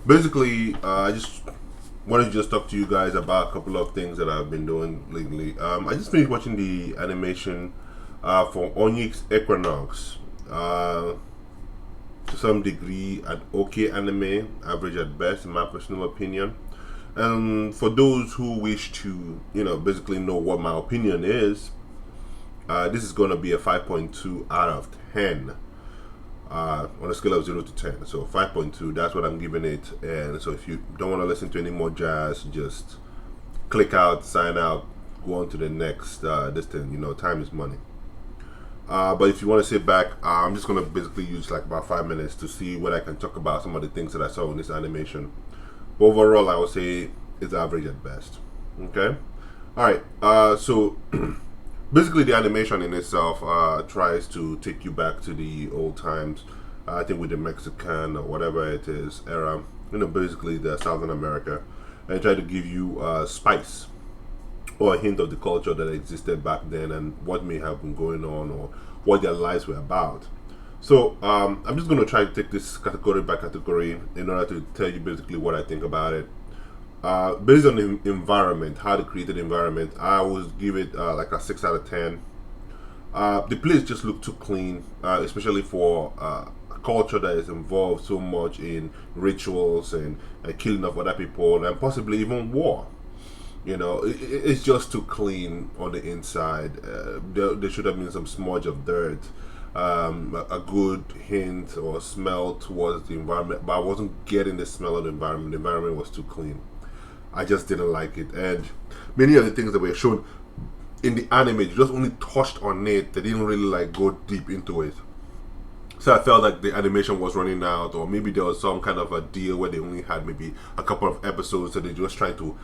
Basically, I just wanted to just talk to you guys about a couple of things that I've been doing lately. I just finished watching the animation for Onyx Equinox. To some degree, an okay anime, average at best, in my personal opinion. And for those who wish to, basically know what my opinion is, this is going to be a 5.2 out of 10 on a scale of 0 to 10. So 5.2, that's what I'm giving it. And so if you don't want to listen to any more jazz, just click out, sign out, go on to the next this thing. Time is money. But if you want to sit back, I'm just going to basically use like about 5 minutes to see what I can talk about some of the things that I saw in this animation. But overall, I would say it's average at best. Okay? Alright, so basically the animation in itself tries to take you back to the old times. I think with the Mexican or whatever it is era, basically the Southern America, and try to give you spice or a hint of the culture that existed back then and what may have been going on or what their lives were about. So I'm just going to try to take this category by category in order to tell you basically what I think about it. Based on the environment, how they created the environment, I would give it like a 6 out of 10. The place just looked too clean, especially for a culture that is involved so much in rituals and killing of other people and possibly even war. It's just too clean on the inside. There should have been some smudge of dirt, a good hint or smell towards the environment, but I wasn't getting the smell of the environment. The environment was too clean. I just didn't like it, and many of the things that were shown in the anime just only touched on it. They didn't really like go deep into it. So I felt like the animation was running out, or maybe there was some kind of a deal where they only had maybe a couple of episodes, so they just trying to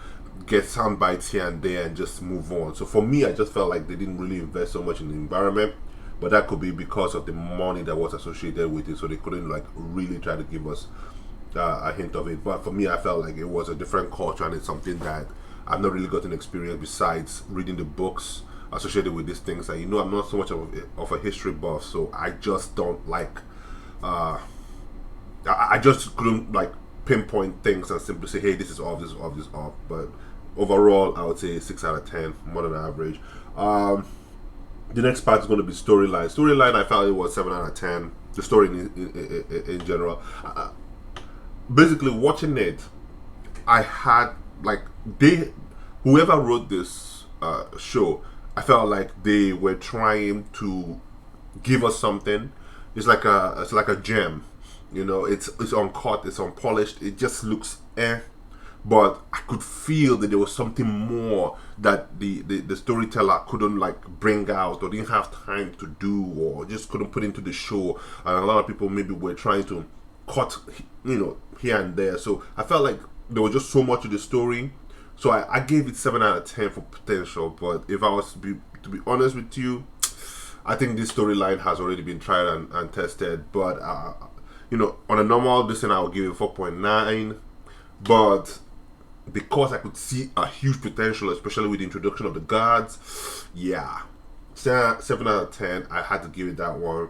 get sound bites here and there and just move on. So for me, I just felt like they didn't really invest so much in the environment, but that could be because of the money that was associated with it, so they couldn't like really try to give us a hint of it. But for me, I felt like it was a different culture and it's something that I've not really gotten experience besides reading the books associated with these things. And I'm not so much of a history buff, so I just don't like. I just couldn't like pinpoint things and simply say, "Hey, this is off, this is off, this is off." But overall, I would say 6 out of 10, more than average. The next part is going to be storyline. Storyline, I felt it was 7 out of 10. The story in general. Basically, watching it, I had like whoever wrote this show, I felt like they were trying to give us something. It's like a gem, it's uncut, it's unpolished, it just looks but I could feel that there was something more that the storyteller couldn't like bring out or didn't have time to do or just couldn't put into the show, and a lot of people maybe were trying to cut here and there. So I felt like there was just so much to the story, so I gave it 7 out of 10 for potential. But if I was to be honest with you, I think this storyline has already been tried and tested. But on a normal listen, I would give it 4.9. But because I could see a huge potential, especially with the introduction of the gods, yeah, 7 out of 10. I had to give it that one.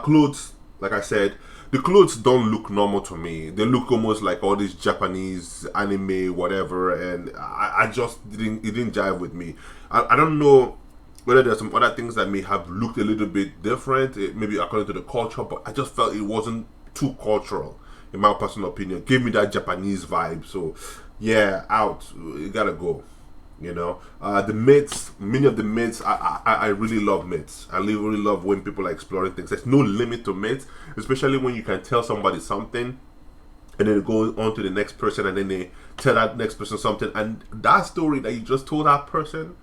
Clothes, like I said, the clothes don't look normal to me. They look almost like all these Japanese anime, whatever, and I just it didn't jive with me. I don't know whether there's some other things that may have looked a little bit different, maybe according to the culture, but I just felt it wasn't too cultural, in my personal opinion. It gave me that Japanese vibe. So yeah, out. You gotta go. The myths, many of the myths, I really love myths. I really love when people are exploring things. There's no limit to myths, especially when you can tell somebody something and then go on to the next person and then they tell that next person something, and that story that you just told that person,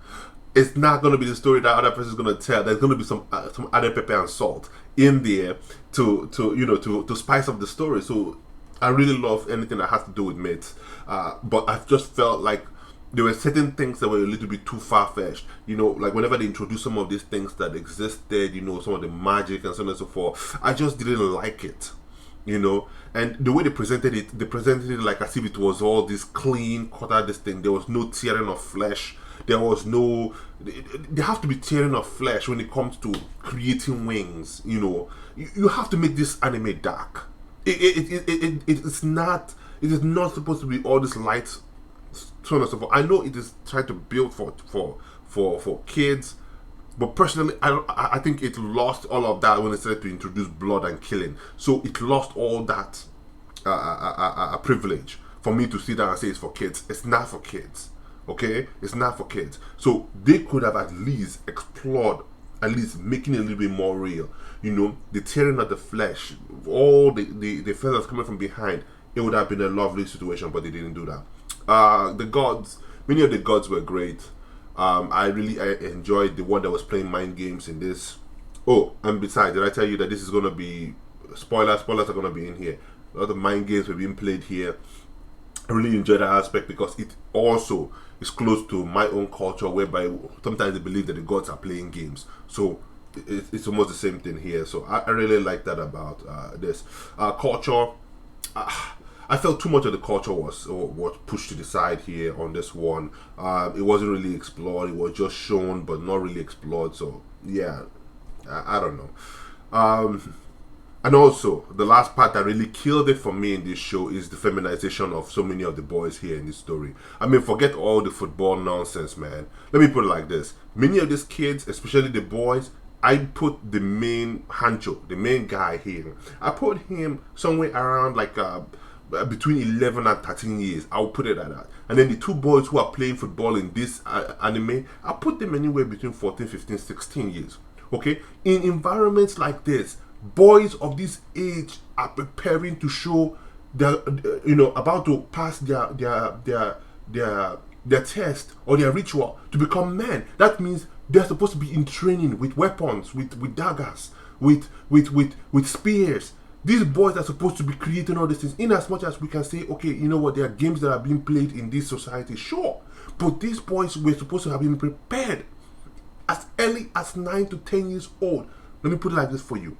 it's not going to be the story that other person is going to tell. There's going to be some added pepper and salt in there to spice up the story. So I really love anything that has to do with myths, but I've just felt like there were certain things that were a little bit too far-fetched. Like whenever they introduced some of these things that existed, some of the magic and so on and so forth, I just didn't like it. And the way they presented it like as if it was all this clean cut out this thing. There was no tearing of flesh. There was no. There have to be tearing of flesh when it comes to creating wings. You have to make this anime dark. It's not. It is not supposed to be all this light, so on and so forth. I know it is trying to build for kids, but personally, I think it lost all of that when it started to introduce blood and killing. So it lost all that privilege for me to sit down and say it's for kids. It's not for kids. Okay, it's not for kids. So they could have at least explored, at least making it a little bit more real. You know, the tearing of the flesh, all the feathers coming from behind. It would have been a lovely situation, but they didn't do that. The gods, many of the gods were great. I enjoyed the one that was playing mind games in this. Oh, and besides, did I tell you that this is going to be spoilers? Spoilers are going to be in here. A lot of mind games were being played here. I really enjoyed that aspect because it also is close to my own culture, whereby sometimes they believe that the gods are playing games. So it's almost the same thing here. So I really like that about this culture. I felt too much of the culture was pushed to the side here on this one. It wasn't really explored. It was just shown, but not really explored. So yeah, I don't know. And also, the last part that really killed it for me in this show is the feminization of so many of the boys here in this story. I mean, forget all the football nonsense, man. Let me put it like this. Many of these kids, especially the boys, I put the main hancho, the main guy here. I put him somewhere around like between 11 and 13 years. I'll put it like that. And then the two boys who are playing football in this anime, I put them anywhere between 14, 15, 16 years. Okay? In environments like this, boys of this age are preparing to show their, about to pass their test or their ritual to become men. That means they're supposed to be in training with weapons, with daggers, with spears. These boys are supposed to be creating all these things. In as much as we can say, okay, you know what, there are games that are being played in this society, sure. But these boys were supposed to have been prepared as early as 9 to 10 years old. Let me put it like this for you.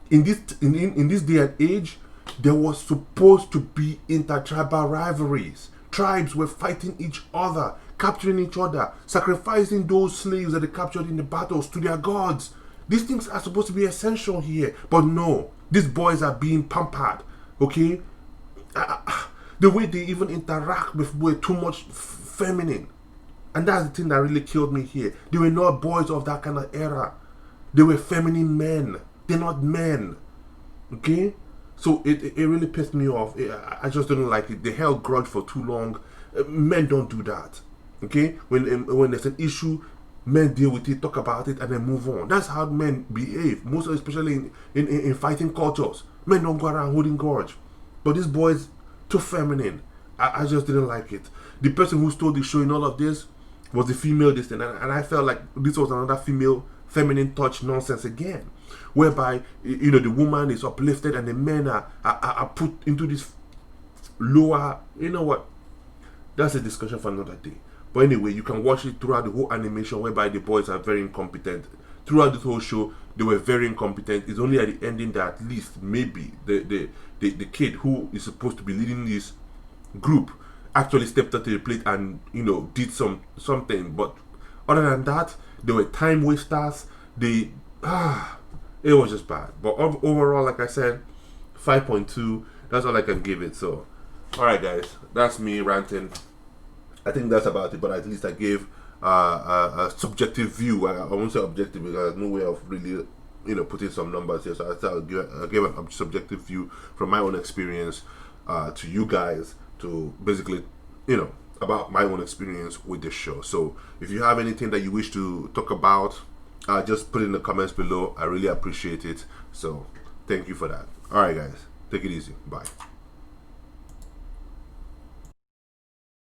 In this day and age, there was supposed to be intertribal rivalries. Tribes were fighting each other, capturing each other, sacrificing those slaves that they captured in the battles to their gods. These things are supposed to be essential here, but no, these boys are being pampered. Okay, the way they even interact with were too much feminine, and that's the thing that really killed me here. They were not boys of that kind of era. They were feminine men. They're not men. Okay? So it really pissed me off. I just didn't like it. They held grudge for too long. Men don't do that. Okay? When there's an issue, men deal with it, talk about it, and then move on. That's how men behave. Most especially in fighting cultures. Men don't go around holding grudge. But these boys, too feminine. I just didn't like it. The person who stole the show in all of this was the female this thing. And I felt like this was another female feminine touch nonsense again, whereby the woman is uplifted and the men are put into this lower. You know what? That's a discussion for another day. But anyway, you can watch it throughout the whole animation, whereby the boys are very incompetent. Throughout this whole show, they were very incompetent. It's only at the ending that at least maybe the kid who is supposed to be leading this group actually stepped up to the plate and did something. But other than that, they were time wasters. It was just bad. But overall, like I said, 5.2. That's all I can give it. So, alright guys, that's me ranting. I think that's about it. But at least I gave a subjective view. I won't say objective because there's no way of really putting some numbers here. So I gave a subjective view from my own experience to you guys, to basically about my own experience with this show. So if you have anything that you wish to talk about, just put it in the comments below. I really appreciate it. So thank you for that. Alright guys, take it easy. Bye.